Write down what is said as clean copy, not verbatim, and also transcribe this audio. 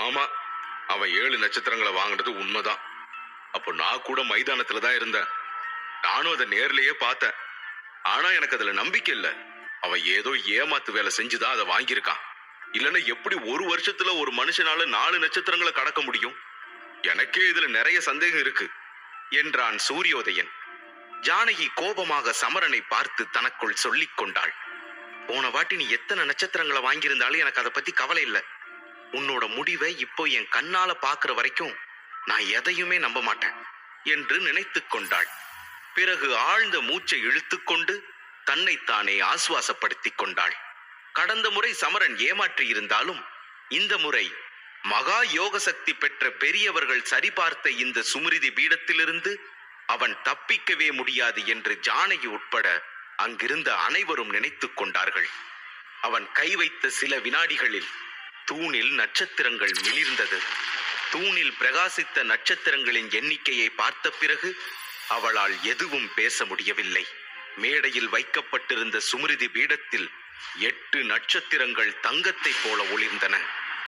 ஆமா, அவன் 7 நட்சத்திரங்களை வாங்கினது உண்மைதான். அப்போ நான் கூட மைதானத்துல தான் இருந்தேன். நானும் அதை நேர்லயே பார்த்தேன். ஆனா எனக்கு அதுல நம்பிக்கை இல்ல. அவன் ஏதோ ஏமாத்து வேலை செஞ்சுதான் அதை வாங்கியிருக்கான். இல்லன்னா எப்படி ஒரு வருஷத்துல ஒரு மனுஷனால 4 நட்சத்திரங்களை கடக்க முடியும்? எனக்கே இதுல நிறைய சந்தேகம் இருக்கு என்றான் சூரியோதயன். ஜானகி கோபமாக சமரனை பார்த்து தனக்குள் சொல்லிக் கொண்டாள். போன வாட்டி நீ எத்தனை நட்சத்திரங்களை வாங்கியிருந்தாலும் எனக்கு அதை பத்தி கவலை இல்லை. உன்னோட முடிவை இப்போ என் கண்ணால பாக்குற வரைக்கும் நான் எதையுமே நம்ப மாட்டேன் என்று நினைத்து கொண்டாள். பிறகு ஆழ்ந்த மூச்சை இழுத்துக்கொண்டு தன்னைத்தானே ஆசுவாசப்படுத்திக் கொண்டாள். கடந்த முறை சமரன் ஏமாற்றி இருந்தாலும் இந்த முறை மகா யோக சக்தி பெற்ற பெரியவர்கள் சரிபார்த்த இந்த சுமிருதி பீடத்திலிருந்து அவன் தப்பிக்கவே முடியாது என்று ஜானகி உட்பட அங்கிருந்த அனைவரும் நினைத்துக் கொண்டார்கள். அவன் கை வைத்த சில வினாடிகளில் தூணில் நட்சத்திரங்கள் மிளிர்ந்தது. தூணில் பிரகாசித்த நட்சத்திரங்களின் எண்ணிக்கையை பார்த்த பிறகு அவளால் எதுவும் பேச முடியவில்லை. மேடையில் வைக்கப்பட்டிருந்த சுமிருதி பீடத்தில் 8 நட்சத்திரங்கள் தங்கத்தைப் போல ஒளிர்ந்தன.